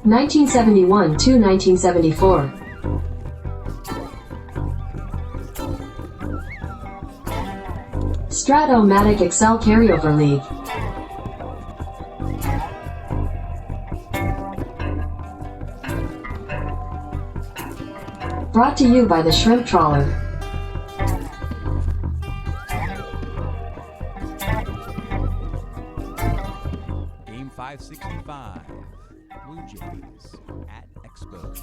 1971 to 1974. Strat-O-Matic Excel Carryover League. Brought to you by the Shrimp Trawler. Game 565, Blue Jays at Expos.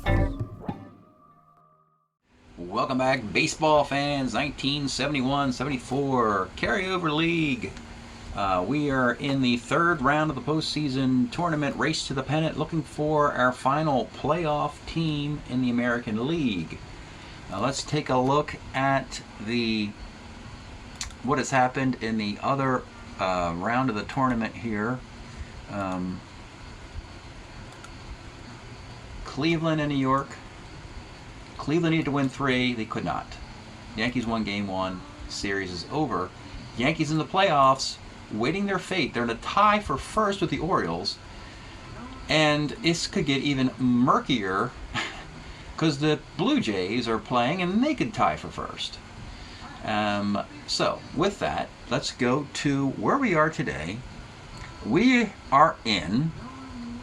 Welcome back, baseball fans. 1971-74 Carryover League. We are in the third round of the postseason tournament race to the pennant, looking for our final playoff team in the American League. Let's take a look at what has happened in the other round of the tournament here. Cleveland and New York. Cleveland needed to win 3. They could not. Yankees won game 1. Series is over. Yankees in the playoffs, waiting their fate. They're in a tie for first with the Orioles. And this could get even murkier because the Blue Jays are playing and they could tie for first. So, with that, let's go to where we are today. We are in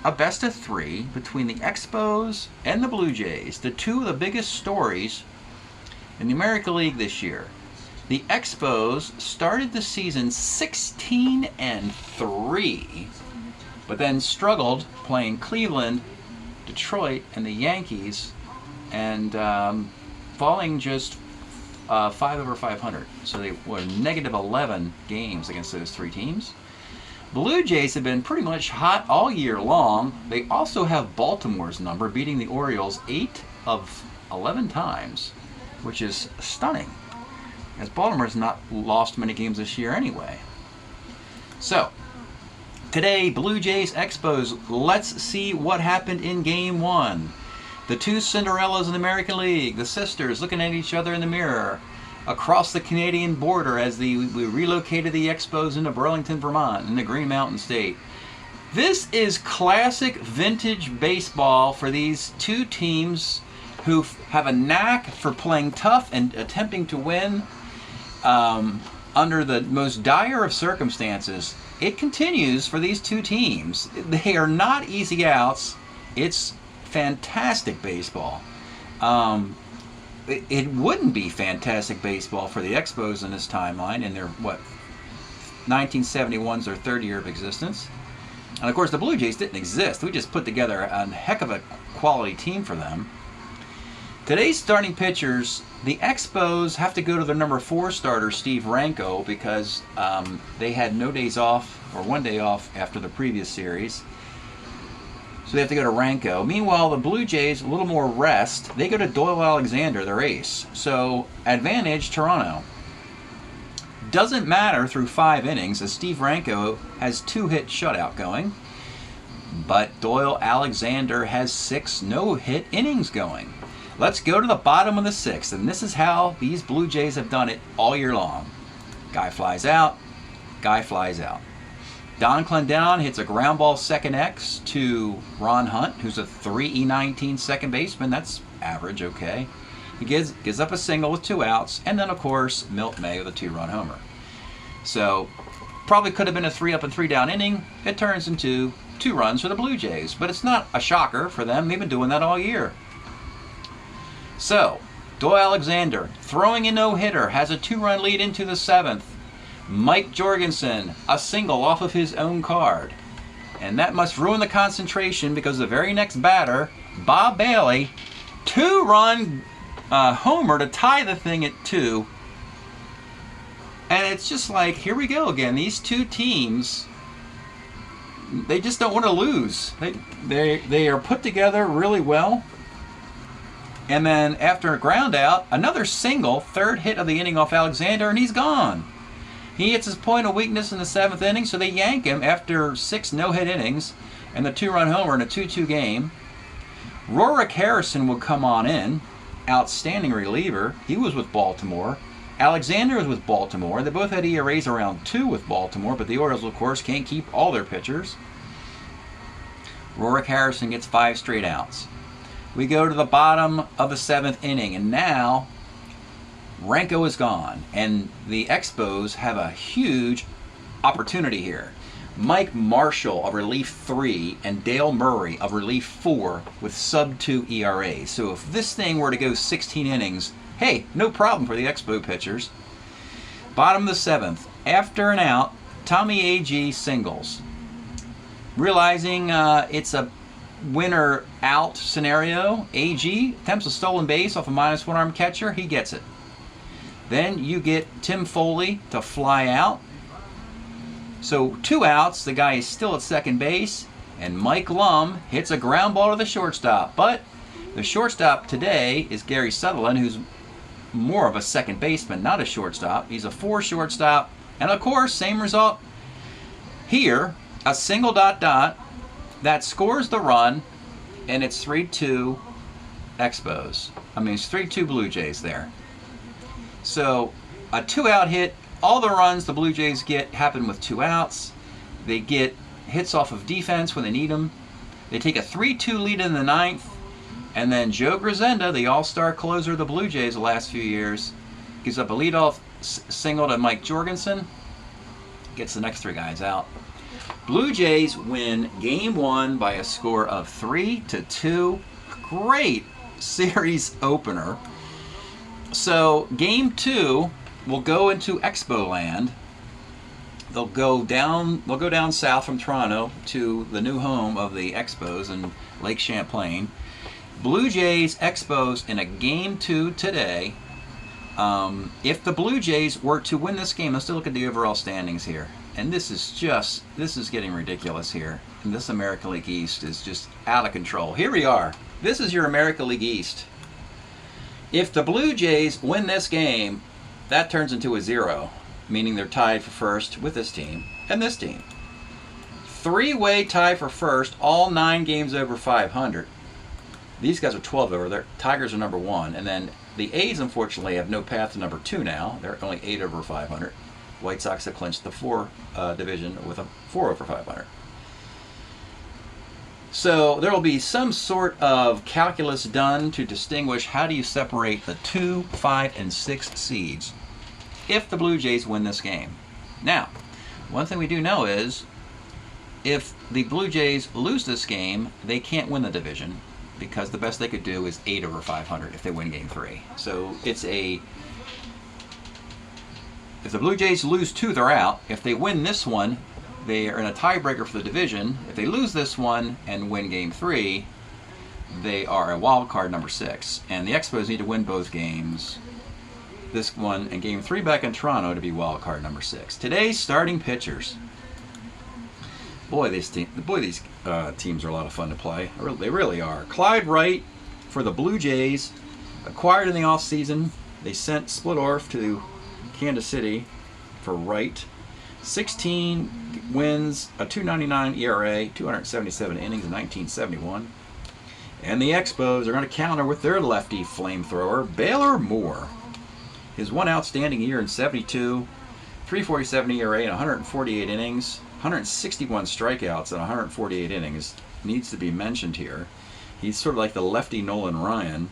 a best of 3 between the Expos and the Blue Jays, the two of the biggest stories in the American League this year. The Expos started the season 16-3, but then struggled playing Cleveland, Detroit, and the Yankees, and falling just 5 over 500. So they were negative 11 games against those 3 teams. Blue Jays have been pretty much hot all year long. They also have Baltimore's number, beating the Orioles 8 of 11 times, which is stunning, as Baltimore's not lost many games this year anyway. So, today, Blue Jays Expos, let's see what happened in Game 1. The two Cinderellas in the American League, the sisters looking at each other in the mirror, across the Canadian border as we relocated the Expos into Burlington, Vermont, in the Green Mountain State. This is classic vintage baseball for these two teams who have a knack for playing tough and attempting to win under the most dire of circumstances. It continues for these two teams. They are not easy outs. It's fantastic baseball. It wouldn't be fantastic baseball for the Expos in this timeline, in their, 1971's their third year of existence. And of course the Blue Jays didn't exist. We just put together a heck of a quality team for them. Today's starting pitchers, the Expos have to go to their number 4 starter, Steve Ranko, because they had no days off, or 1 day off after the previous series. So they have to go to Ranko. Meanwhile, the Blue Jays, a little more rest. They go to Doyle Alexander, their ace. So, advantage Toronto. Doesn't matter through 5 innings, as Steve Ranko has 2-hit shutout going. But Doyle Alexander has 6 no-hit innings going. Let's go to the bottom of the 6th, and this is how these Blue Jays have done it all year long. Guy flies out, guy flies out. Don Clendenon hits a ground ball second X to Ron Hunt, who's a 3E19 second baseman. That's average, okay. He gives up a single with 2 outs, and then, of course, Milt May with a 2-run homer. So, probably could have been a 3-up and 3-down inning. It turns into 2 runs for the Blue Jays, but it's not a shocker for them. They've been doing that all year. So, Doyle Alexander, throwing a no-hitter, has a 2-run lead into the 7th. Mike Jorgensen, a single off of his own card. And that must ruin the concentration because the very next batter, Bob Bailey, 2-run homer to tie the thing at 2. And it's just like, here we go again. These two teams, they just don't want to lose. They are put together really well. And then after a ground out, another single, 3rd hit of the inning off Alexander, and he's gone. He hits his point of weakness in the 7th inning, so they yank him after 6 no-hit innings and the 2-run homer in a 2-2 game. Rorick Harrison will come on in, outstanding reliever. He was with Baltimore. Alexander was with Baltimore. They both had ERAs around 2 with Baltimore, but the Orioles, of course, can't keep all their pitchers. Rorick Harrison gets 5 straight outs. We go to the bottom of the 7th inning, and now Renko is gone, and the Expos have a huge opportunity here. Mike Marshall of relief 3 and Dale Murray of relief 4 with sub-2 ERAs. So if this thing were to go 16 innings, hey, no problem for the Expo pitchers. Bottom of the 7th, after an out, Tommy A.G. singles. Realizing it's a winner out scenario, A.G. attempts a stolen base off a -1 arm catcher. He gets it. Then you get Tim Foley to fly out. So 2 outs, the guy is still at second base, and Mike Lum hits a ground ball to the shortstop. But the shortstop today is Gary Sutherland, who's more of a second baseman, not a shortstop. He's a 4 shortstop. And of course, same result here, a single ... that scores the run, and it's 3-2 Expos. I mean, it's 3-2 Blue Jays there. So a 2-out hit. All the runs the Blue Jays get happen with 2 outs. They get hits off of defense when they need them. They take a 3-2 lead in the 9th. And then Joe Grisenda, the all-star closer of the Blue Jays the last few years, gives up a leadoff single to Mike Jorgensen. Gets the next 3 guys out. Blue Jays win Game 1 by a score of 3-2. Great series opener. So Game 2 will go into Expo land. They'll go down south from Toronto to the new home of the Expos in Lake Champlain. Blue Jays Expos in a Game 2 today. If the Blue Jays were to win this game, let's look at the overall standings here. And this is getting ridiculous here. And this American League East is just out of control. Here we are. This is your American League East. If the Blue Jays win this game, that turns into a 0, meaning they're tied for first with this team and this team. 3-way tie for first, all 9 games over 500. These guys are 12 over. Their Tigers are number 1, and then the A's unfortunately have no path to number 2 now. They're only 8 over 500. White Sox have clinched the 4 division with a 4 over 500. So there will be some sort of calculus done to distinguish how do you separate the 2, 5, and 6 seeds if the Blue Jays win this game. Now, one thing we do know is if the Blue Jays lose this game, they can't win the division because the best they could do is 8 over 500 if they win Game 3. So it's if the Blue Jays lose 2, they're out. If they win this one, they are in a tiebreaker for the division. If they lose this one and win Game 3, they are a wild card number 6. And the Expos need to win both games, this one and Game 3 back in Toronto, to be wild card number 6. Today's starting pitchers. Boy, these teams are a lot of fun to play. They really are. Clyde Wright for the Blue Jays, acquired in the offseason. They sent Splittorff to Kansas City for Wright. 16 wins, a 2.99 ERA, 277 innings in 1971. And the Expos are going to counter with their lefty flamethrower, Baylor Moore. His one outstanding year in 72, 3.47 ERA in 148 innings, 161 strikeouts in 148 innings needs to be mentioned here. He's sort of like the lefty Nolan Ryan.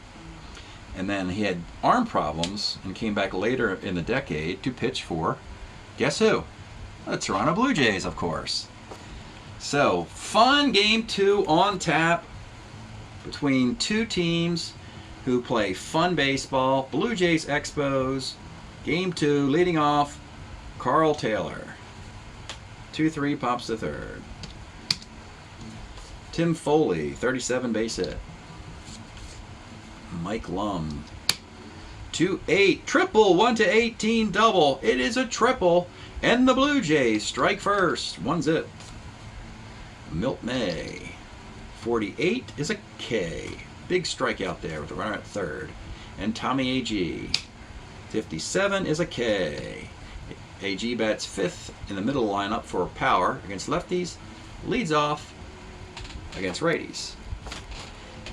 And then he had arm problems and came back later in the decade to pitch for, guess who? The Toronto Blue Jays, of course. So, fun Game 2 on tap between 2 teams who play fun baseball. Blue Jays Expos, Game 2, leading off, Carl Taylor. 2-3, pops to third. Tim Foley, 37 base hit. Mike Lum, 2-8, triple, 1-18 double. It is a triple. And the Blue Jays strike first. 1-0. Milt May, 48 is a K. Big strikeout there with a runner at third. And Tommy A.G., 57 is a K. A.G. bats 5th in the middle lineup for power against lefties. Leads off against righties.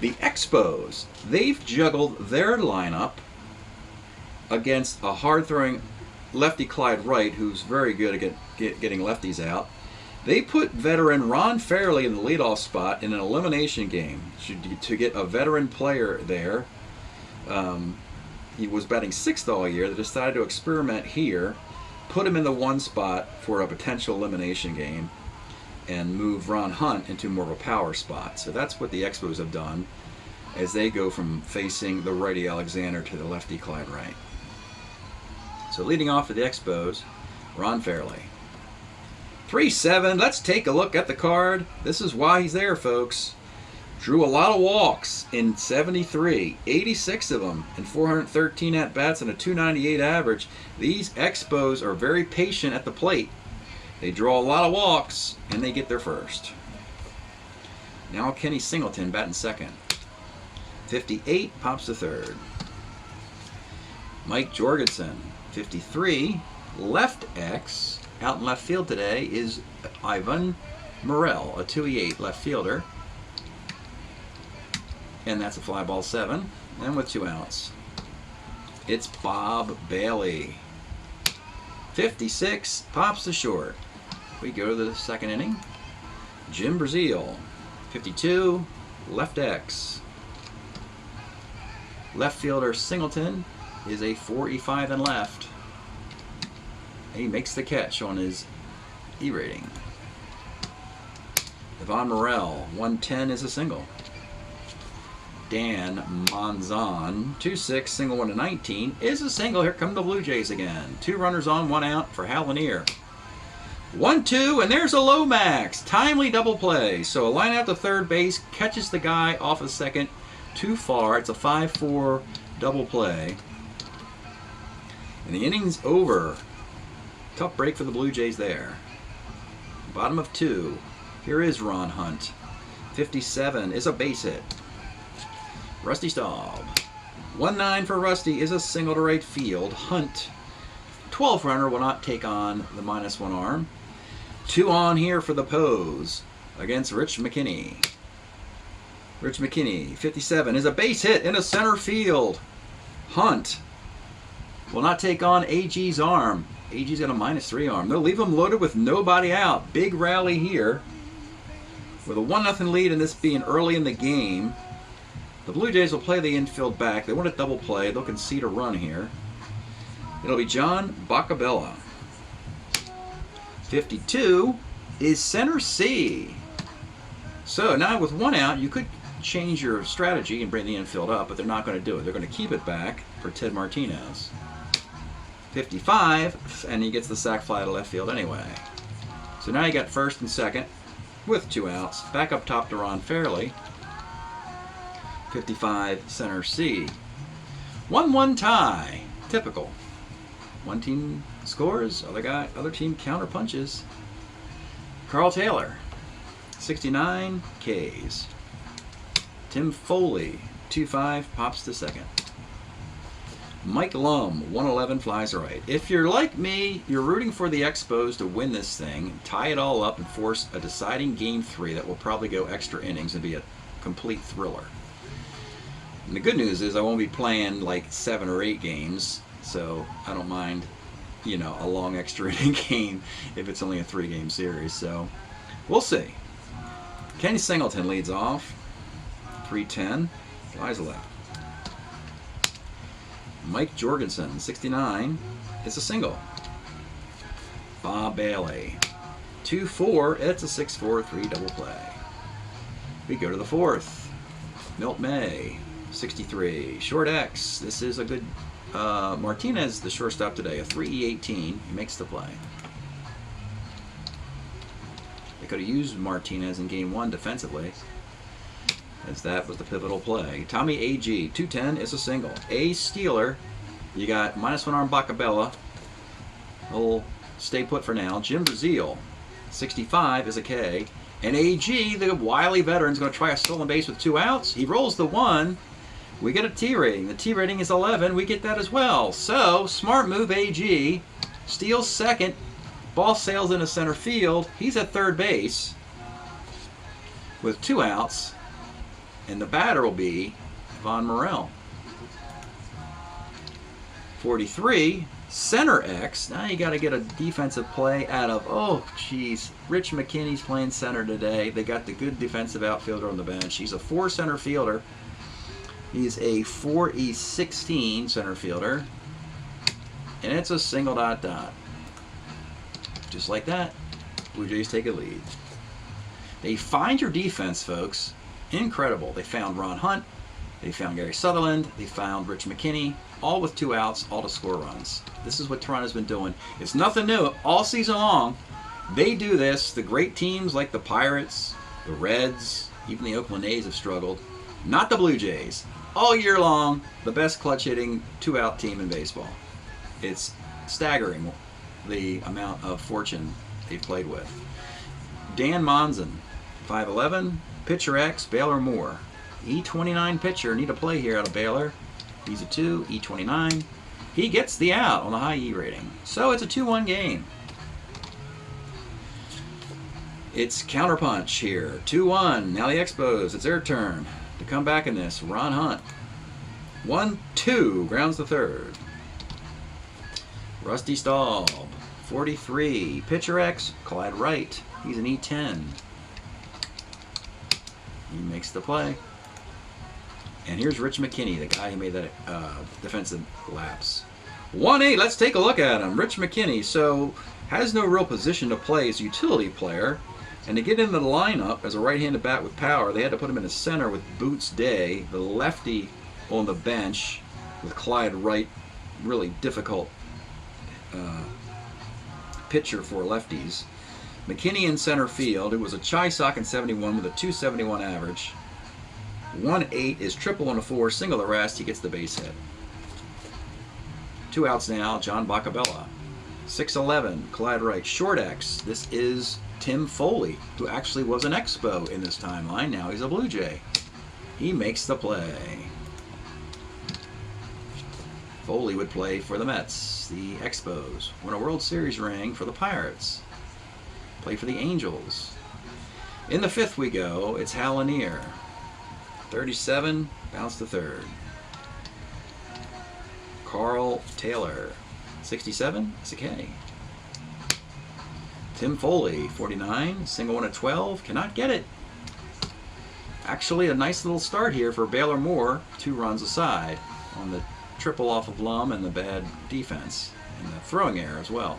The Expos, they've juggled their lineup against a hard-throwing lefty Clyde Wright, who's very good at getting lefties out. They put veteran Ron Fairley in the leadoff spot in an elimination game to get a veteran player there. He was batting 6th all year. They decided to experiment here, put him in the 1 spot for a potential elimination game, and move Ron Hunt into more of a power spot. So that's what the Expos have done as they go from facing the righty Alexander to the lefty Clyde Wright. So leading off for the Expos, Ron Fairley. 3-7. Let's take a look at the card. This is why he's there, folks. Drew a lot of walks in 73, 86 of them, and 413 at-bats and a 298 average. These Expos are very patient at the plate. They draw a lot of walks, and they get their first. Now Kenny Singleton batting second. 58 pops to third. Mike Jorgensen, 53, left X. Out in left field today is Ivan Morel, a 2-8 left fielder. And that's a fly ball 7. And with 2 outs, it's Bob Bailey. 56 pops to short. We go to the second inning. Jim Brazil, 52, left X. Left fielder Singleton is a 4.85 and left. He makes the catch on his E rating. Ivan Morel, 110 is a single. Dan Monzon, 2-6, single 1 to 19, is a single. Here come the Blue Jays again. 2 runners on, 1 out for Hal Lanier. 1-2, and there's a Lomax. Timely double play. So a line out to third base, catches the guy off of second too far. It's a 5-4 double play. And the inning's over. Tough break for the Blue Jays there. Bottom of 2. Here is Ron Hunt. 57 is a base hit. Rusty Staub. 1-9 for Rusty is a single to right field. Hunt, 12th runner, will not take on the -1 arm. 2 on here for the pose against Rich McKinney. Rich McKinney, 57, is a base hit into center field. Hunt will not take on AG's arm. AG's got a -3 arm. They'll leave him loaded with nobody out. Big rally here with a 1-0 lead, and this being early in the game. The Blue Jays will play the infield back. They want a double play. They'll concede a run here. It'll be John Bacabella. 52 is center C. So now with 1 out, you could change your strategy and bring the infield up, but they're not going to do it. They're going to keep it back for Ted Martinez. 55, and he gets the sac fly to left field anyway. So now you got first and second with 2 outs. Back up top to Ron Fairley. 55 center C. 1-1 tie. Typical. One team scores, other team counter punches. Carl Taylor, 69 Ks. Tim Foley, 2-5, pops to second. Mike Lum, 111, flies right. If you're like me, you're rooting for the Expos to win this thing, tie it all up, and force a deciding Game 3 that will probably go extra innings and be a complete thriller. And the good news is I won't be playing like 7 or 8 games, so I don't mind, a long extra inning game if it's only a 3-game series. So we'll see. Kenny Singleton leads off. 3-10, flies left. Mike Jorgensen, 69, it's a single. Bob Bailey, 2-4, it's a 6-4-3 double play. We go to the 4th. Milt May, 63, short X. This is a good Martinez, the shortstop today, a 3-18. He makes the play. They could have used Martinez in Game 1 defensively, as that was the pivotal play. Tommy A.G., 210 is a single. A Steeler, you got -1 arm Bacabella. He'll stay put for now. Jim Brazil, 65 is a K. And A.G., the wily veteran, is going to try a stolen base with 2 outs. He rolls the 1. We get a T rating. The T rating is 11. We get that as well. So, smart move, A.G. Steals second. Ball sails into center field. He's at third base with 2 outs. And the batter will be Ivan Morel. 43 Center X, now you got to get a defensive play out of, oh, geez, Rich McKinney's playing center today. They got the good defensive outfielder on the bench. He's a 4 center fielder. He's a 4E16 center fielder. And it's a single dot dot. Just like that, Blue Jays take a lead. They find your defense, folks. Incredible. They found Ron Hunt. They found Gary Sutherland. They found Rich McKinney. All with 2 outs, all to score runs. This is what Toronto's been doing. It's nothing new. All season long, they do this. The great teams like the Pirates, the Reds, even the Oakland A's have struggled. Not the Blue Jays. All year long, the best clutch-hitting 2-out team in baseball. It's staggering the amount of fortune they've played with. Dan Monson, 5'11", pitcher X, Baylor Moore. E29 pitcher, need a play here out of Baylor. He's a 2, E29. He gets the out on the high E rating. So it's a 2-1 game. It's counterpunch here. 2-1. Now the Expos, it's their turn to come back in this. Ron Hunt. 1-2. Grounds the third. Rusty Staub. 43. Pitcher X, Clyde Wright. He's an E10. He makes the play. And here's Rich McKinney, the guy who made that defensive lapse. 1-8, let's take a look at him. Rich McKinney, so has no real position to play as a utility player. And to get into the lineup as a right-handed bat with power, they had to put him in the center with Boots Day, the lefty on the bench with Clyde Wright, really difficult pitcher for lefties. McKinney in center field. It was a chai sock in 71 with a 271 average. 1-8 is triple on a 4, single the rest. He gets the base hit. 2 outs now. John Bacabella. 6'11", Clyde Wright. Short X. This is Tim Foley, who actually was an Expo in this timeline. Now he's a Blue Jay. He makes the play. Foley would play for the Mets, the Expos. Won a World Series ring for the Pirates. Play for the Angels. In the 5th we go. It's Hal Lanier. 37, bounce to third. Carl Taylor, 67, it's a K. Tim Foley, 49, single one at 12, cannot get it. Actually, a nice little start here for Baylor Moore, 2 runs aside on the triple off of Lum and the bad defense and the throwing error as well.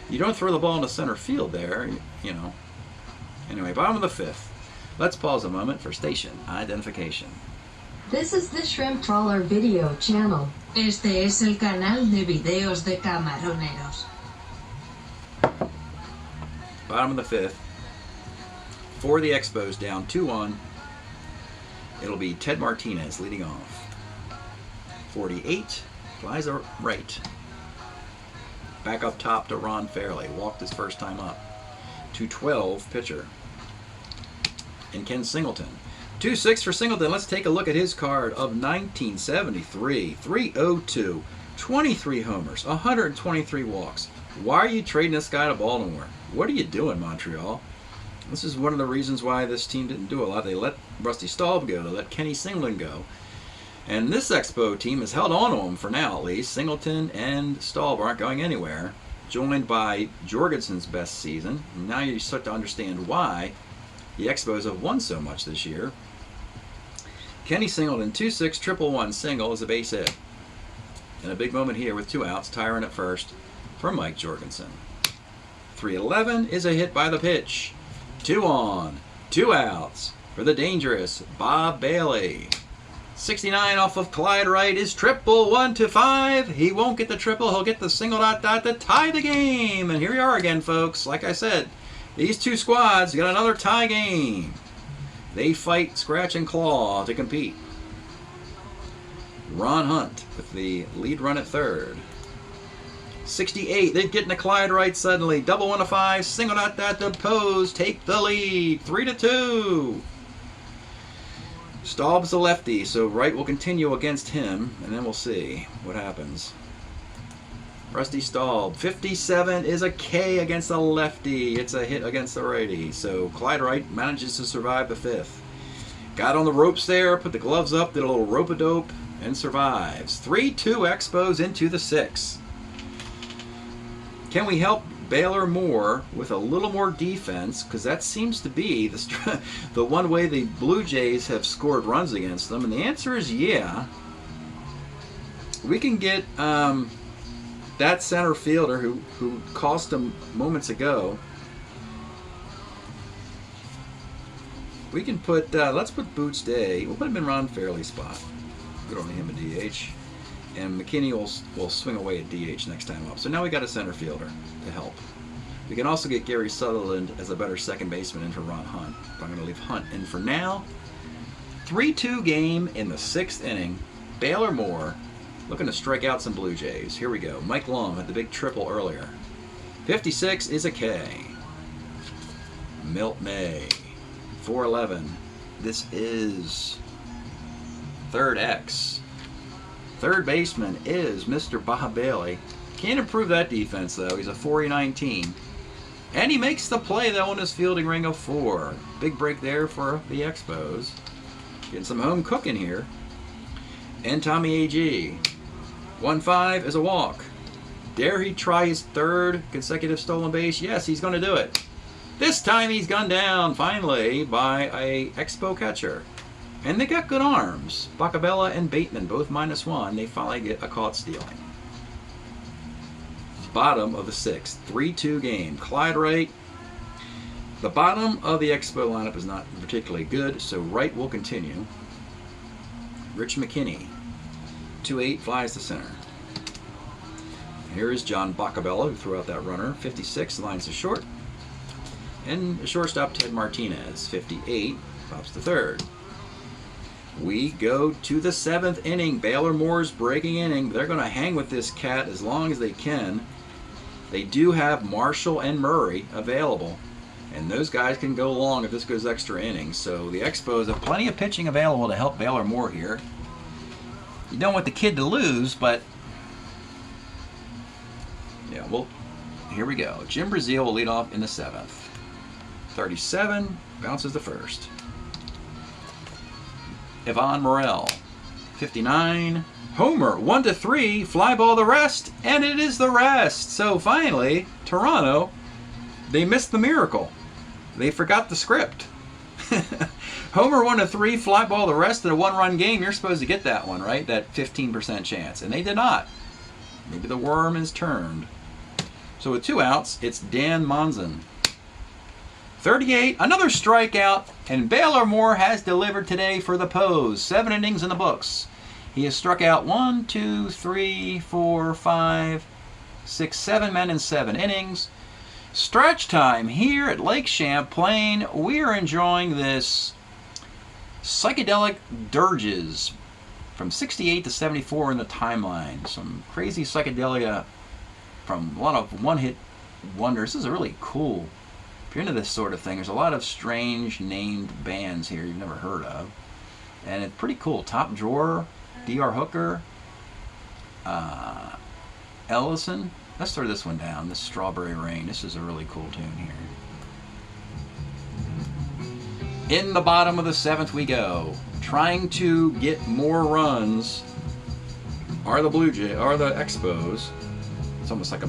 You don't throw the ball into center field there, you know. Anyway, bottom of the 5th. Let's pause a moment for station identification. This is the Shrimp Trawler video channel. Este es el canal de videos de camaroneros. Bottom of the 5th. For the Expos, down 2-1. It'll be Ted Martinez leading off. 48, flies right. Back up top to Ron Fairley. Walked his first time up. 2-12, pitcher. And Ken Singleton. 2-6 for Singleton. Let's take a look at his card of 1973. 302. 23 homers. 123 walks. Why are you trading this guy to Baltimore? What are you doing, Montreal? This is one of the reasons why this team didn't do a lot. They let Rusty Staub go. They let Kenny Singleton go. And this Expo team has held on to him for now, at least. Singleton and Staub aren't going anywhere. Joined by Jorgensen's best season. Now you start to understand why the Expos have won so much this year. Kenny Singleton, 2-6, triple one single is a base hit. And a big moment here with 2 outs, Tyron at first for Mike Jorgensen. 3-11 is a hit by the pitch. 2 on, 2 outs for the dangerous Bob Bailey. 69 off of Clyde Wright is triple 1-5. He won't get the triple. He'll get the single dot dot to tie the game. And here we are again, folks. Like I said, these 2 squads got another tie game. They fight scratch and claw to compete. Ron Hunt with the lead run at third. 68, they're getting to Clyde Wright suddenly. Double 1-5, single dot dot to Pose, take the lead. 3-2. Staub's a lefty, so Wright will continue against him, and then we'll see what happens. Rusty Staub, 57 is a K against the lefty. It's a hit against the righty. So Clyde Wright manages to survive the 5th. Got on the ropes there, put the gloves up, did a little rope-a-dope, and survives. 3-2 Expos into the 6th. Can we help Baylor more with a little more defense? Because that seems to be the one way the Blue Jays have scored runs against them. And the answer is yeah. We can get that center fielder who cost them moments ago. We can put, let's put Boots Day. We'll put him in Ron Fairley's spot. Good on him a DH. And McKinney will swing away at DH next time up. So now we got a center fielder to help. We can also get Gary Sutherland as a better second baseman in for Ron Hunt. But I'm going to leave Hunt in for now. 3-2 game in the 6th inning. Baylor Moore looking to strike out some Blue Jays. Here we go. Mike Lum had the big triple earlier. 56 is a K. Milt May. 411. This is third X. Third baseman is Mr. Bob Bailey. Can't improve that defense, though. He's a 4-19. And he makes the play, though, in his fielding ring of 4. Big break there for the Expos. Getting some home cooking here. And Tommy A.G. 1-5 is a walk. Dare he try his 3rd consecutive stolen base? Yes, he's going to do it. This time he's gunned down, finally, by a Expo catcher. And they got good arms. Bacabella and Bateman, both -1. They finally get a caught stealing. Bottom of the 6th, 3-2 game. Clyde Wright. The bottom of the Expo lineup is not particularly good, so Wright will continue. Rich McKinney, 2-8, flies to center. Here is John Bacabella, who threw out that runner. 56, lines to short. And the shortstop, Ted Martinez, 58, pops to third. We go to the 7th inning. Baylor Moore's breaking inning. They're going to hang with this cat as long as they can. They do have Marshall and Murray available, and those guys can go long if this goes extra innings. So the Expos have plenty of pitching available to help Baylor Moore here. You don't want the kid to lose, but yeah, well, here we go. Jim Brazil will lead off in the 7th. 37, bounces the first. Yvonne Morel, 59. Homer, 1-3, fly ball the rest, and it is the rest. So finally, Toronto, they missed the miracle. They forgot the script. Homer 1-3, fly ball the rest in a 1-run game. You're supposed to get that one, right? That 15% chance. And they did not. Maybe the worm is turned. So with 2 outs, it's Dan Monson. 38, another strikeout, and Baylor Moore has delivered today for the Pose. 7 innings in the books. He has struck out 1, 2, 3, 4, 5, 6, 7 men in 7 innings. Stretch time here at Lake Champlain. We are enjoying this psychedelic dirges from 68 to 74 in the timeline. Some crazy psychedelia from a lot of one-hit wonders. This is really cool. If you're into this sort of thing, there's a lot of strange named bands here you've never heard of. And it's pretty cool. Top Drawer, D.R. Hooker, Ellison. Let's throw this one down, this Strawberry Rain. This is a really cool tune here. In the bottom of the 7th we go. Trying to get more runs are the Blue Jays, are the Expos. It's almost like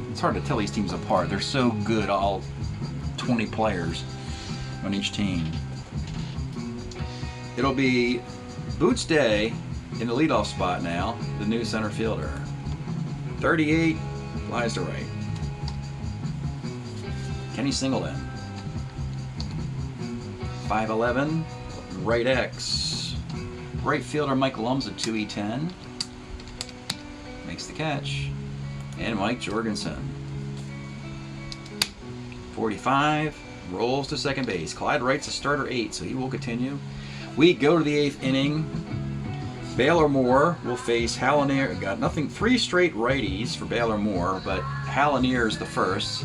it's hard to tell these teams apart. They're so good, all 20 players on each team. It'll be Boots Day in the leadoff spot now, the new center fielder. 38, flies to right. Kenny Singleton. 5'11", right X. Right fielder Mike Lum's a 2E10. Makes the catch. And Mike Jorgensen. 45, rolls to second base. Clyde Wright's a starter 8, so he will continue. We go to the 8th inning. Baylor Moore will face Hallinier. Got nothing, 3 straight righties for Baylor Moore, but Hallinier is the first.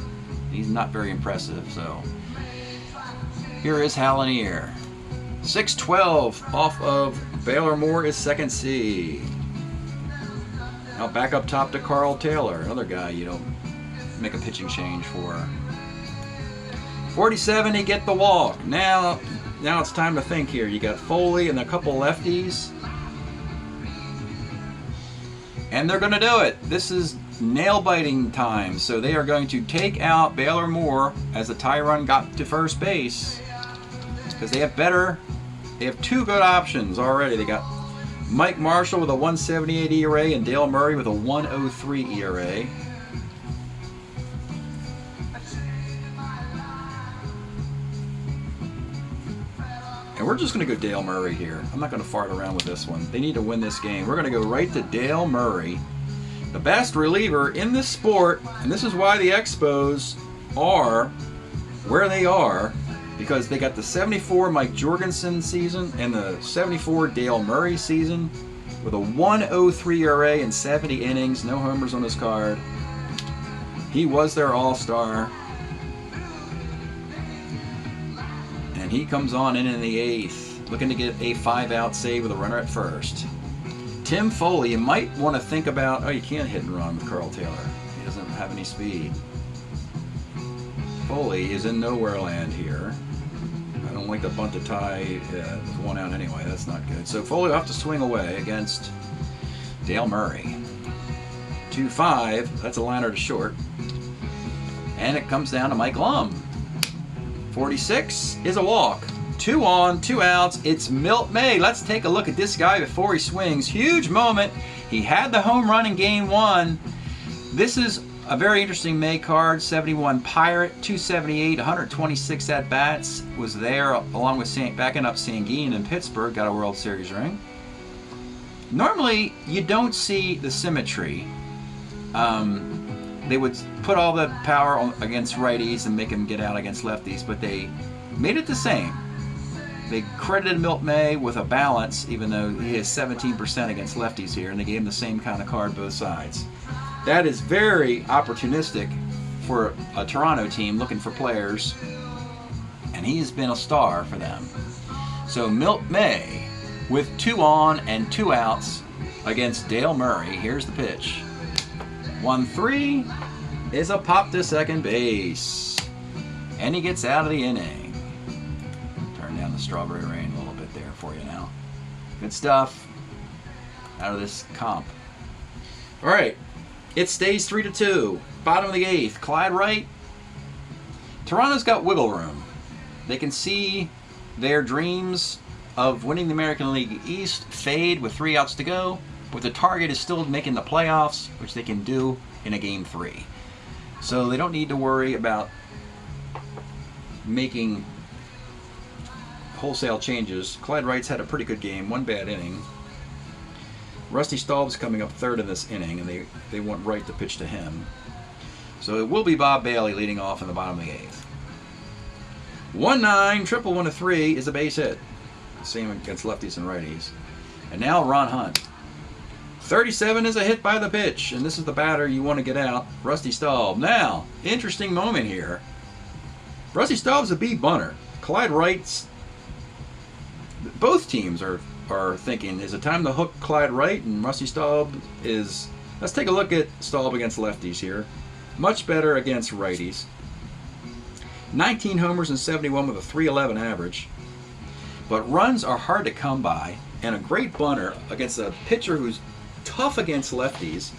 He's not very impressive, so here is Hallinier. 6-12 off of Baylor Moore is second C. Now back up top to Carl Taylor, another guy you don't make a pitching change for. 47, he get the walk. Now it's time to think here. You got Foley and a couple lefties. And they're going to do it. This is nail-biting time. So they are going to take out Baylor Moore as the tie run got to first base. Because they have two good options already. They got Mike Marshall with a 1.78 ERA and Dale Murray with a 1.03 ERA. And we're just going to go Dale Murray here. I'm not going to fart around with this one. They need to win this game. We're going to go right to Dale Murray, the best reliever in this sport. And this is why the Expos are where they are, because they got the 74 Mike Jorgensen season and the 74 Dale Murray season with a 1.03 ERA in 70 innings, no homers on his card. He was their all-star. And he comes on in the 8th, looking to get a 5-out save with a runner at first. Tim Foley, you might want to think about, you can't hit and run with Carl Taylor. He doesn't have any speed. Foley is in nowhere land here. I don't like the bunt to tie with 1 out anyway. That's not good. So Foley will have to swing away against Dale Murray. 2-5. That's a liner to short. And it comes down to Mike Lum. 46 is a walk. 2 on, 2 outs. It's Milt May. Let's take a look at this guy before he swings. Huge moment. He had the home run in game 1. This is a very interesting May card. 71 Pirate, 278, 126 at-bats. Was there along with backing up Sanguine in Pittsburgh. Got a World Series ring. Normally, you don't see the symmetry. They would put all the power against righties and make him get out against lefties, but they made it the same. They credited Milt May with a balance, even though he has 17% against lefties here, and they gave him the same kind of card both sides. That is very opportunistic for a Toronto team looking for players, and he has been a star for them. So Milt May with 2 on and 2 outs against Dale Murray. Here's the pitch. 1-3 is a pop to second base. And he gets out of the inning. Turn down the strawberry rain a little bit there for you now. Good stuff out of this comp. All right, it stays 3-2. Bottom of the 8th, Clyde Wright. Toronto's got wiggle room. They can see their dreams of winning the American League East fade with 3 outs to go, but the target is still making the playoffs, which they can do in a game 3. So they don't need to worry about making wholesale changes. Clyde Wright's had a pretty good game, 1 bad inning. Rusty Staub's coming up 3rd in this inning, and they want Wright to pitch to him. So it will be Bob Bailey leading off in the bottom of the 8th. 1-9, triple 1-3 is a base hit. Same against lefties and righties. And now Ron Hunt. 37 is a hit by the pitch, and this is the batter you want to get out, Rusty Staub. Now, interesting moment here. Rusty Staub's a beat bunter. Clyde Wright's, both teams are thinking, is it time to hook Clyde Wright? And Rusty Staub is, let's take a look at Staub against lefties here. Much better against righties. 19 homers and 71 with a 311 average. But runs are hard to come by, and a great bunter against a pitcher who's tough against lefties,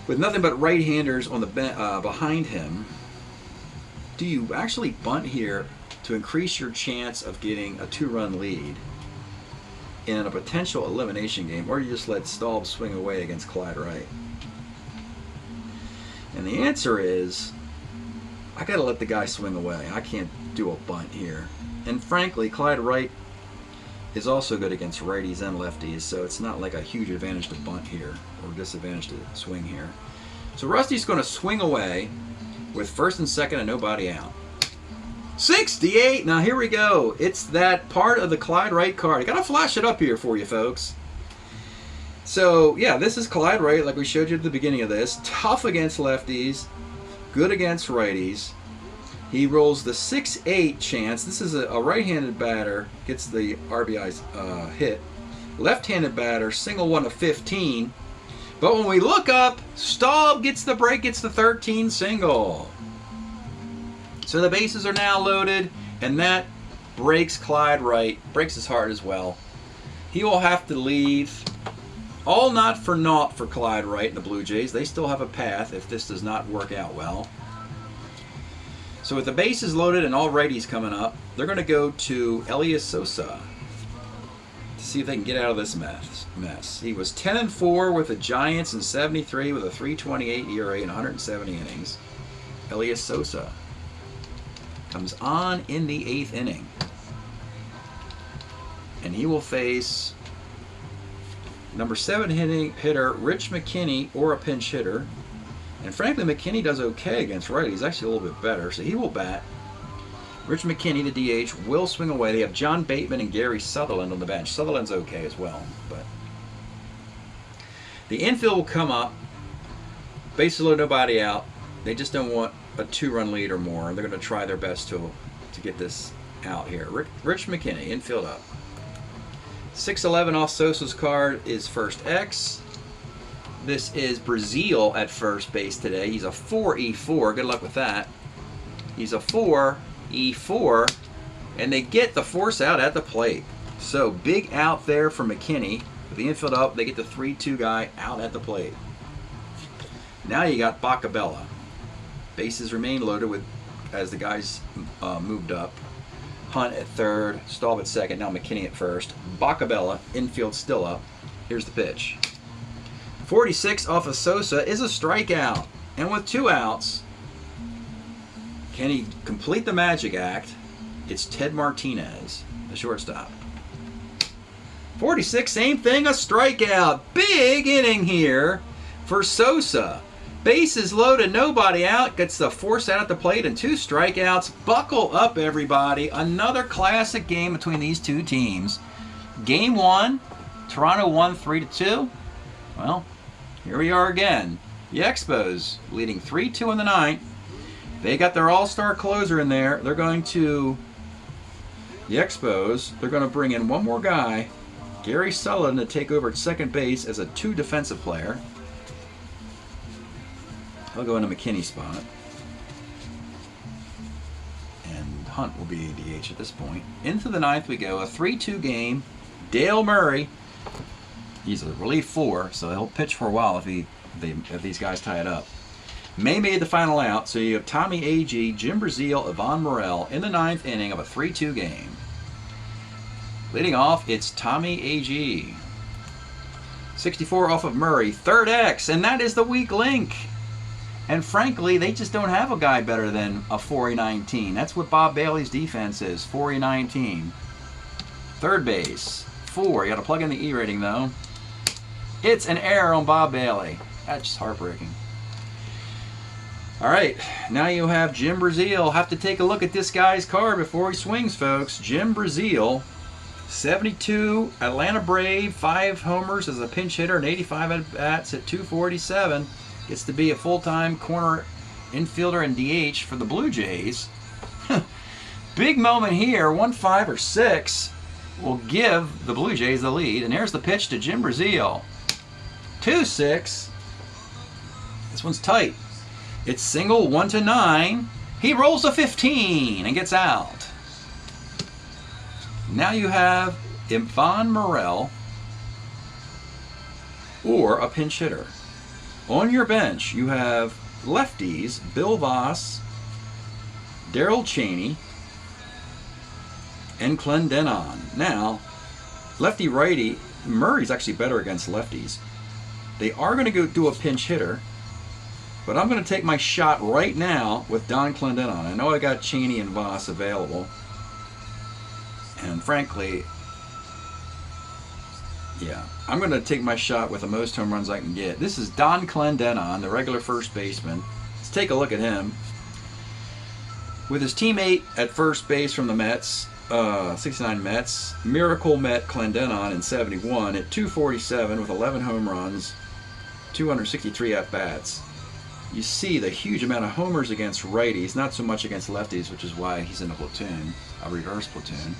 with nothing but right-handers on the behind him. Do you actually bunt here to increase your chance of getting a 2-run lead in a potential elimination game, or do you just let Staub swing away against Clyde Wright? And the answer is, I got to let the guy swing away. I can't do a bunt here. And frankly, Clyde Wright is also good against righties and lefties, so it's not like a huge advantage to bunt here or disadvantage to swing here. So Rusty's going to swing away with 1st and 2nd and nobody out. 68! Now here we go. It's that part of the Clyde Wright card. I got to flash it up here for you folks. So yeah, this is Clyde Wright like we showed you at the beginning of this. Tough against lefties, good against righties. He rolls the 6-8 chance. This is a right-handed batter, gets the RBI hit. Left-handed batter, single 1 of 15. But when we look up, Staub gets the break, gets the 13 single. So the bases are now loaded, and that breaks Clyde Wright, breaks his heart as well. He will have to leave All not for naught for Clyde Wright and the Blue Jays. They still have a path if this does not work out well. So with the bases loaded and all righties coming up, they're going to go to Elias Sosa to see if they can get out of this mess. He was 10-4 with the Giants in '73 with a 3.28 ERA and 170 innings. Elias Sosa comes on in the 8th inning. And he will face number 7 hitter Rich McKinney or a pinch hitter. And frankly, McKinney does okay against righties. He's actually a little bit better, so he will bat. Rich McKinney, the DH, will swing away. They have John Bateman and Gary Sutherland on the bench. Sutherland's okay as well, but the infield will come up. Bases loaded, nobody out. They just don't want a 2-run lead or more. They're going to try their best to get this out here. Rich McKinney, infield up. 6'11" off Sosa's card is first X. This is Brazil at first base today. He's a 4E4. Good luck with that. He's a 4E4. And they get the force out at the plate. So big out there for McKinney. With the infield up, they get the 3-2 guy out at the plate. Now you got Bacabella. Bases remain loaded with as the guys moved up. Hunt at third, Staub at second, now McKinney at first. Bacabella, infield still up. Here's the pitch. 46 off of Sosa is a strikeout. And with 2 outs, can he complete the magic act? It's Ted Martinez, the shortstop. 46, same thing, a strikeout. Big inning here for Sosa. Bases loaded, nobody out. Gets the force out at the plate and 2 strikeouts. Buckle up, everybody. Another classic game between these two teams. Game 1, Toronto won 3-2. Well, here we are again. The Expos leading 3-2 in the 9th. They got their all-star closer in there. They're going to, the Expos, they're going to bring in one more guy, Gary Sutherland, to take over at second base as a 2 defensive player. He'll go into McKinney's spot. And Hunt will be DH at this point. Into the 9th we go. A 3-2 game. Dale Murray. He's a relief 4, so he'll pitch for a while if these guys tie it up. May made the final out, so you have Tommy Agee, Jim Brazil, Yvonne Morel in the 9th inning of a 3-2 game. Leading off, it's Tommy Agee. 64 off of Murray, third X, and that is the weak link. And frankly, they just don't have a guy better than a 4E19. That's what Bob Bailey's defense is, 4E19. Third base, 4. You got to plug in the E rating though. It's an error on Bob Bailey. That's just heartbreaking. All right, now you have Jim Brazil. Have to take a look at this guy's card before he swings, folks. Jim Brazil, 72 Atlanta Brave, 5 homers as a pinch hitter and 85 at-bats at 247. Gets to be a full-time corner infielder and DH for the Blue Jays. Big moment here, 1, 5, or 6 will give the Blue Jays the lead. And here's the pitch to Jim Brazil. 2-6. This one's tight. It's single, 1-9. He rolls a 15 and gets out. Now you have Yvonne Morel or a pinch hitter. On your bench, you have lefties, Bill Voss, Darrell Chaney, and Clendenon. Now, lefty-righty, Murray's actually better against lefties. They are going to go do a pinch hitter, but I'm going to take my shot right now with Don Clendenon. I know I got Chaney and Voss available, and frankly, yeah, I'm going to take my shot with the most home runs I can get. This is Don Clendenon, the regular first baseman. Let's take a look at him. With his teammate at first base from the Mets, 69 Mets, Miracle Met Clendenon in 71 at 247 with 11 home runs, 263 at-bats. You see the huge amount of homers against righties, not so much against lefties, which is why he's in a platoon, a reverse platoon.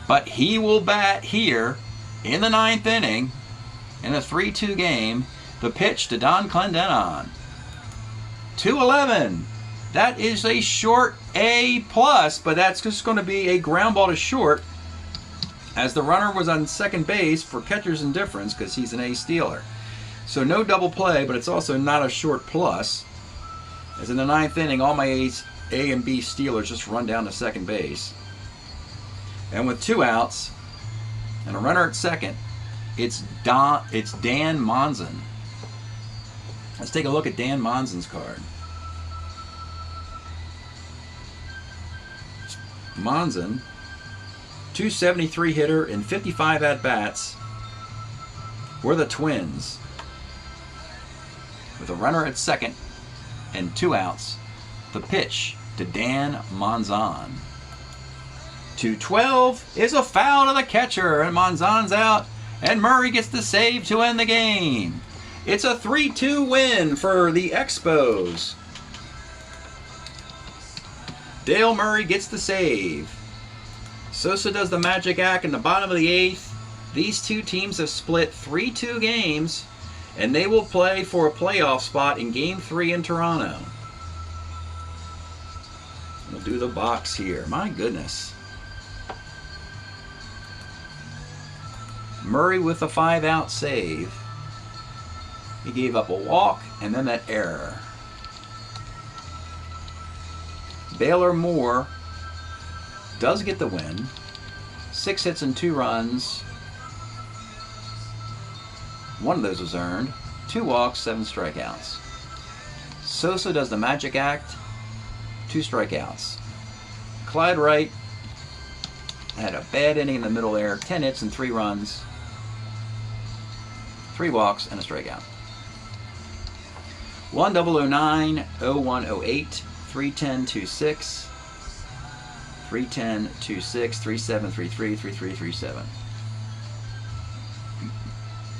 But he will bat here in the 9th inning, in a 3-2 game, the pitch to Don Clendenon. 211. That is a short A+, but that's just going to be a ground ball to short. as the runner was on second base for catcher's indifference because he's an A stealer. So no double play, but it's also not a short plus. As in the 9th inning, all my A and B stealers just run down to second base. And with 2 outs and a runner at second, it's Dan Monson. Let's take a look at Dan Monson's card. Monson, 273 hitter in 55 at-bats. We're the Twins. With a runner at second and 2 outs, the pitch to Dan Monson. 2-12 is a foul to the catcher, and Monzon's out, and Murray gets the save to end the game. It's a 3-2 win for the Expos. Dale Murray gets the save. Sosa does the magic act in the bottom of the 8th. These two teams have split 3-2 games, and they will play for a playoff spot in Game 3 in Toronto. We'll do the box here. My goodness. Murray with a 5-out save. He gave up a walk and then that error. Baylor Moore does get the win. 6 hits and 2 runs. 1 of those was earned. 2 walks, 7 strikeouts. Sosa does the magic act. 2 strikeouts. Clyde Wright had a bad inning in the middle there. 10 hits and 3 runs. 3 walks and a strikeout. 1009, 0108, 31026, 31026, 3733, 3337.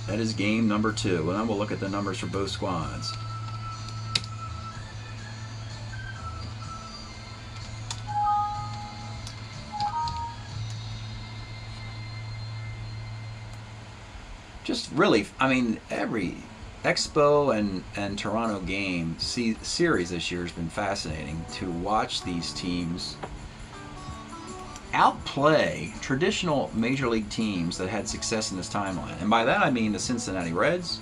That is game number 2. And then we'll look at the numbers for both squads. Just really, I mean, every Expo and Toronto game series this year has been fascinating to watch these teams outplay traditional major league teams that had success in this timeline. And by that I mean the Cincinnati Reds,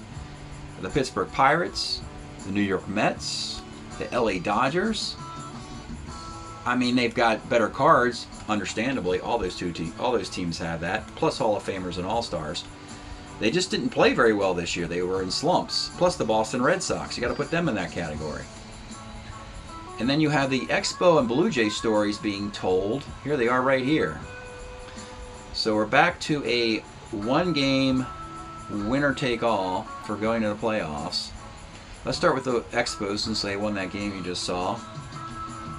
the Pittsburgh Pirates, the New York Mets, the LA Dodgers. I mean, they've got better cards, understandably. All those teams have that, plus Hall of Famers and All-Stars. They just didn't play very well this year. They were in slumps. Plus the Boston Red Sox. You got to put them in that category. And then you have the Expo and Blue Jay stories being told. Here they are right here. So we're back to a 1-game winner-take-all for going to the playoffs. Let's start with the Expos since they won that game you just saw.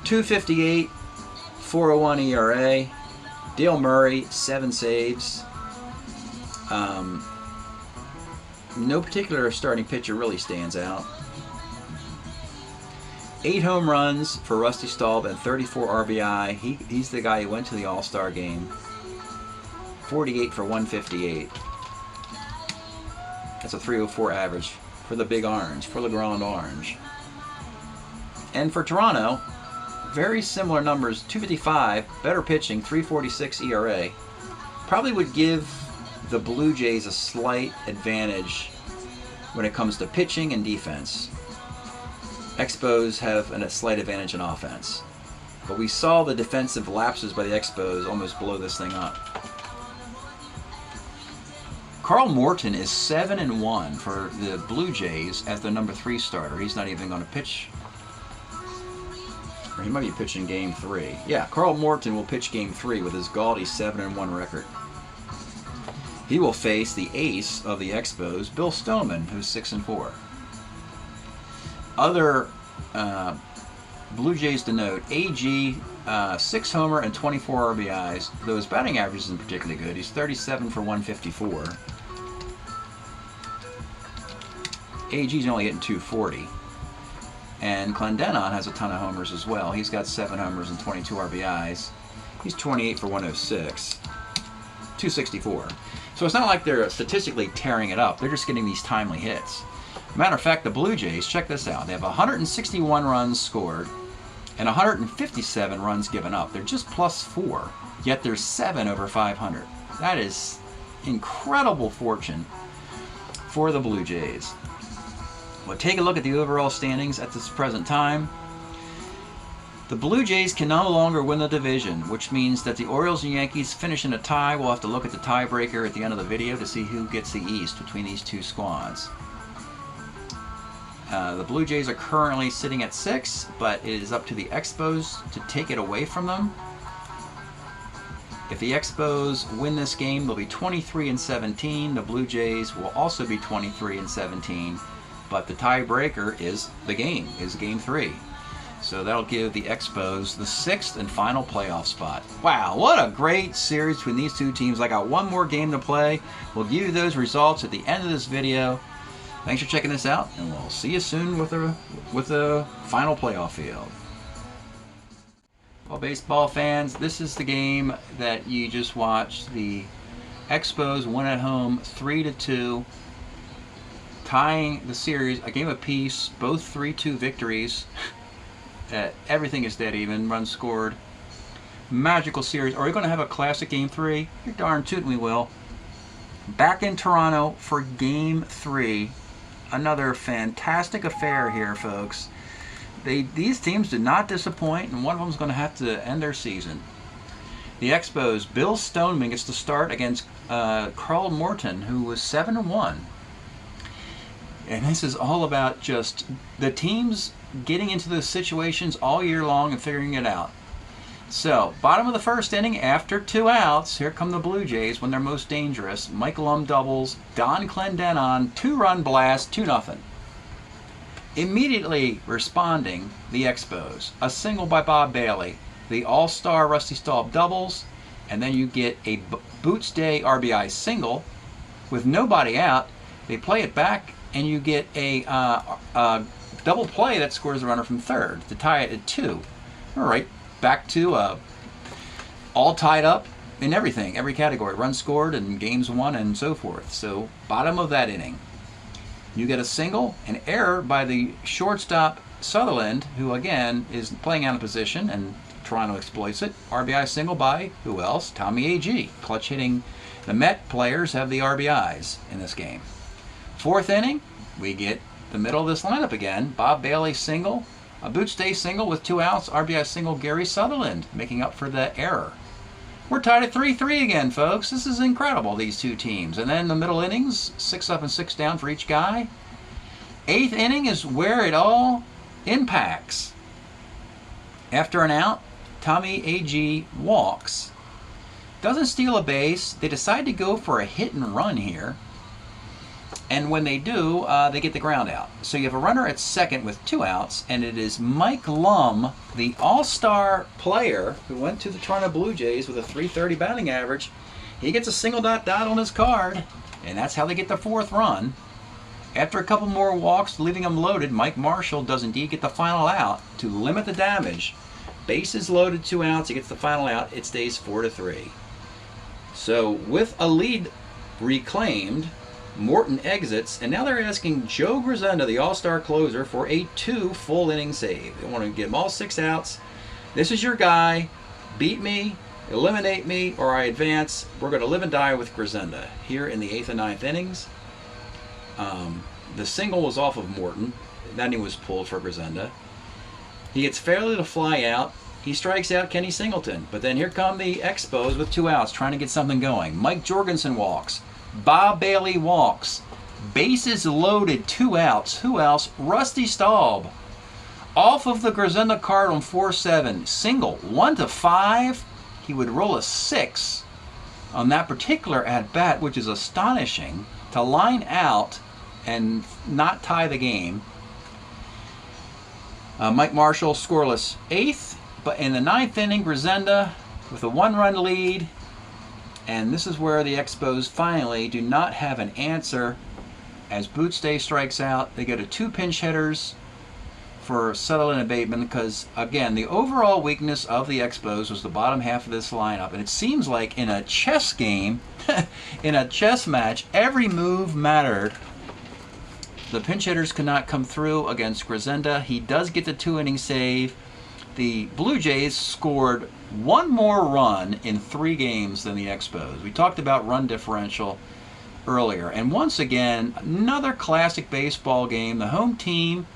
258, 401 ERA. Dale Murray, 7 saves. No particular starting pitcher really stands out. 8 home runs for Rusty Staub and 34 RBI. He's the guy who went to the All-Star game. 48 for 158. That's a 304 average for the Big Orange, for the Grand Orange. And for Toronto, very similar numbers. 255, better pitching, 346 ERA. Probably would give the Blue Jays a slight advantage when it comes to pitching and defense. Expos have a slight advantage in offense. But we saw the defensive lapses by the Expos almost blow this thing up. Carl Morton is 7-1 for the Blue Jays as their number 3 starter. He's not even going to pitch. Or he might be pitching Game 3. Yeah, Carl Morton will pitch Game 3 with his gaudy 7-1 record. He will face the ace of the Expos, Bill Stoneman, who's 6-4. Other Blue Jays to note: AG, 6 homer and 24 RBIs. Though his batting average isn't particularly good. He's 37 for 154. AG's only hitting 240. And Clendenon has a ton of homers as well. He's got 7 homers and 22 RBIs. He's 28 for 106. 264. So it's not like they're statistically tearing it up. They're just getting these timely hits. Matter of fact, the Blue Jays, check this out. They have 161 runs scored and 157 runs given up. They're just +4, yet they're 7 over 500. That is incredible fortune for the Blue Jays. Well, take a look at the overall standings at this present time. The Blue Jays can no longer win the division, which means that the Orioles and Yankees finish in a tie. We'll have to look at the tiebreaker at the end of the video to see who gets the East between these two squads. The Blue Jays are currently sitting at 6, but it is up to the Expos to take it away from them. If the Expos win this game, they'll be 23-17. The Blue Jays will also be 23-17, but the tiebreaker is Game 3. So that'll give the Expos the 6th and final playoff spot. Wow, what a great series between these two teams. I got one more game to play. We'll give you those results at the end of this video. Thanks for checking this out, and we'll see you soon with the final playoff field. Well, baseball fans, this is the game that you just watched. The Expos win at home 3-2, tying the series a game apiece, both 3-2 victories. Everything is dead even, runs scored. Magical series. Are we going to have a classic Game 3? You're darn tootin' we will. Back in Toronto for Game 3. Another fantastic affair here, folks. These teams did not disappoint, and one of them is going to have to end their season. The Expos, Bill Stoneman gets to start against Carl Morton, who was 7-1. And this is all about just the teams getting into those situations all year long and figuring it out. So, bottom of the first inning, after 2 outs, here come the Blue Jays when they're most dangerous. Mike Lum doubles, Don Clendenon, 2-run blast, 2-0. Immediately responding, the Expos. A single by Bob Bailey. The all-star Rusty Staub doubles, and then you get a Boots Day RBI single with nobody out. They play it back, and you get a double play that scores the runner from third to tie it at 2. All right, back to all tied up in everything, every category. Runs scored and games won and so forth. So bottom of that inning, you get a single, an error by the shortstop Sutherland, who again is playing out of position, and Toronto exploits it. RBI single by who else? Tommy A.G. Clutch hitting. The Met players have the RBIs in this game. 4th inning, we get the middle of this lineup again. Bob Bailey single, a Boots Day single with 2 outs, RBI single Gary Sutherland making up for the error. We're tied at 3-3 again, folks. This is incredible, these two teams. And then the middle innings, 6 up and 6 down for each guy. 8th inning is where it all impacts. After an out, Tommy A.G. walks. Doesn't steal a base. They decide to go for a hit and run here. And when they do, they get the ground out. So you have a runner at second with 2 outs, and it is Mike Lum, the all-star player who went to the Toronto Blue Jays with a .330 batting average. He gets a single dot on his card, and that's how they get the 4th run. After a couple more walks, leaving them loaded, Mike Marshall does indeed get the final out to limit the damage. Bases loaded, 2 outs, he gets the final out. It stays 4-3. So with a lead reclaimed, Morton exits, and now they're asking Joe Grisenda, the all-star closer, for a 2 full inning save. They want to get them all 6 outs. This is your guy. Beat me, eliminate me, or I advance. We're going to live and die with Grisenda here in the 8th and 9th innings. The single was off of Morton. Then he was pulled for Grisenda. He gets fairly to fly out. He strikes out Kenny Singleton. But then here come the Expos with 2 outs trying to get something going. Mike Jorgensen walks. Bob Bailey walks. Bases loaded, 2 outs. Who else? Rusty Staub. Off of the Grisenda card on 4-7. Single, 1-5. He would roll a 6 on that particular at-bat, which is astonishing, to line out and not tie the game. Mike Marshall scoreless 8th, but in the 9th inning, Grisenda with a 1-run lead. And this is where the Expos finally do not have an answer. As Boots Day strikes out, they go to 2 pinch hitters for Sutherland and Bateman, because, again, the overall weakness of the Expos was the bottom half of this lineup. And it seems like in a chess game, in a chess match, every move mattered. The pinch hitters could not come through against Grisenda. He does get the 2-inning save. the Blue Jays scored one more run in 3 games than the Expos. We talked about run differential earlier. And once again, another classic baseball game. The home team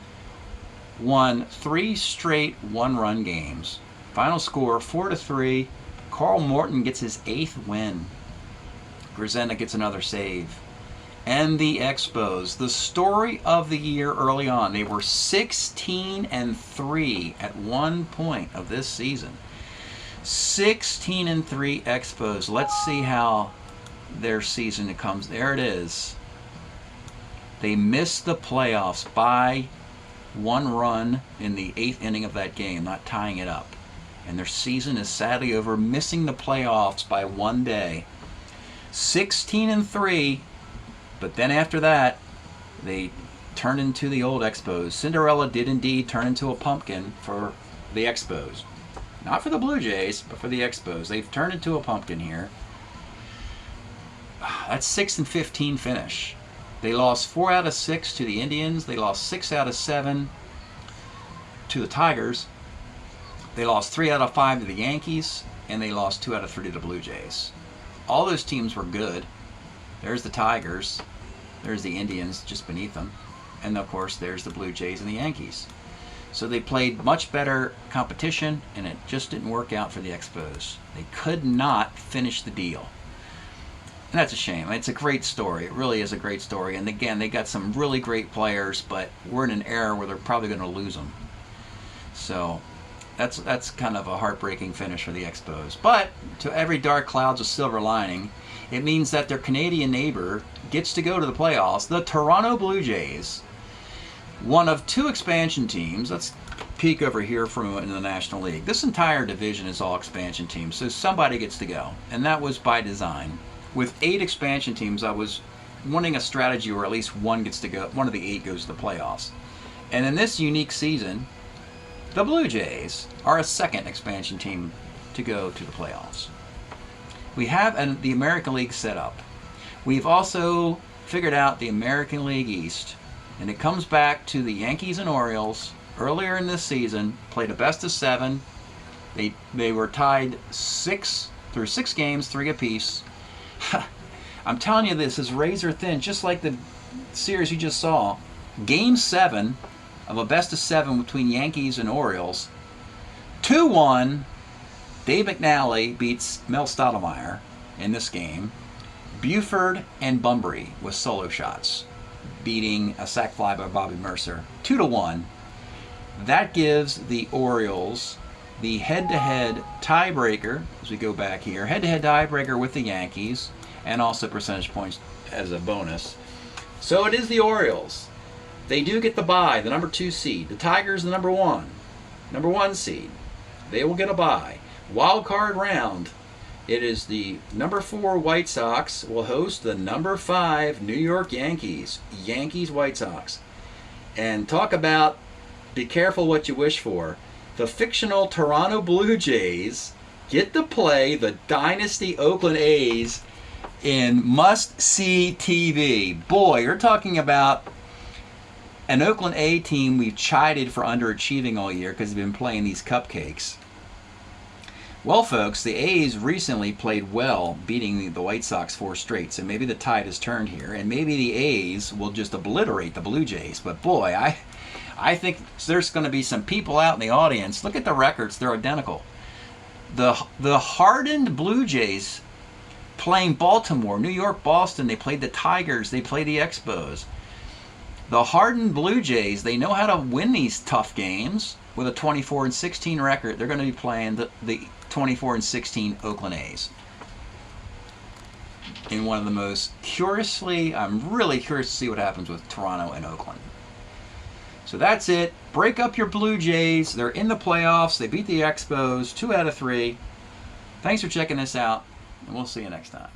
won 3 straight one-run games. Final score 4-3. Carl Morton gets his 8th win. Grisenda gets another save. And the Expos, the story of the year early on. They were 16-3 at one point of this season. 16-3 Expos. Let's see how their season comes. There it is. They missed the playoffs by 1 run in the 8th inning of that game, not tying it up. And their season is sadly over, missing the playoffs by 1 day. 16-3. But then after that, they turned into the old Expos. Cinderella did indeed turn into a pumpkin for the Expos. Not for the Blue Jays, but for the Expos. They've turned into a pumpkin here. That's 6-15 finish. They lost 4 out of 6 to the Indians. They lost 6 out of 7 to the Tigers. They lost 3 out of 5 to the Yankees. And they lost 2 out of 3 to the Blue Jays. All those teams were good. There's the Tigers. There's the Indians just beneath them. And of course, there's the Blue Jays and the Yankees. So they played much better competition, and it just didn't work out for the Expos. They could not finish the deal. And that's a shame. It's a great story. It really is a great story. And again, they got some really great players, but we're in an era where they're probably going to lose them. So that's kind of a heartbreaking finish for the Expos. But to every dark cloud's a silver lining. It means that their Canadian neighbor gets to go to the playoffs. The Toronto Blue Jays, one of 2 expansion teams. Let's peek over here from in the National League. This entire division is all expansion teams, so somebody gets to go. And that was by design. With 8 expansion teams, I was wanting a strategy where at least one gets to go. One of the 8 goes to the playoffs. And in this unique season, the Blue Jays are a 2nd expansion team to go to the playoffs. We have the American League set up. We've also figured out the American League East, and it comes back to the Yankees and Orioles. Earlier in this season, played a best of 7. They were tied 6 games, 3 apiece. I'm telling you, this is razor thin, just like the series you just saw. Game 7 of a best of 7 between Yankees and Orioles. 2-1. Dave McNally beats Mel Stottlemyre in this game. Buford and Bunbury with solo shots, beating a sac fly by Bobby Mercer. 2-1. That gives the Orioles the head-to-head tiebreaker, as we go back here, head-to-head tiebreaker with the Yankees, and also percentage points as a bonus. So it is the Orioles. They do get the bye, the number 2 seed. The Tigers, the number 1 seed. They will get a bye. Wild card round. It is the number 4 White Sox will host the number 5 New York Yankees. Yankees-White Sox. And talk about be careful what you wish for. The fictional Toronto Blue Jays get to play the Dynasty Oakland A's in must-see TV. Boy, you're talking about an Oakland A team we've chided for underachieving all year because they've been playing these cupcakes. Well, folks, the A's recently played well, beating the White Sox 4 straight, so maybe the tide has turned here, and maybe the A's will just obliterate the Blue Jays. But boy, I think there's going to be some people out in the audience. Look at the records. They're identical. The hardened Blue Jays playing Baltimore, New York, Boston. They played the Tigers. They played the Expos. The hardened Blue Jays, they know how to win these tough games. With a 24-16 record, they're going to be playing the 24-16 Oakland A's. In one of the most I'm really curious to see what happens with Toronto and Oakland. So that's it. Break up your Blue Jays. They're in the playoffs. They beat the Expos 2 out of 3. Thanks for checking this out, and we'll see you next time.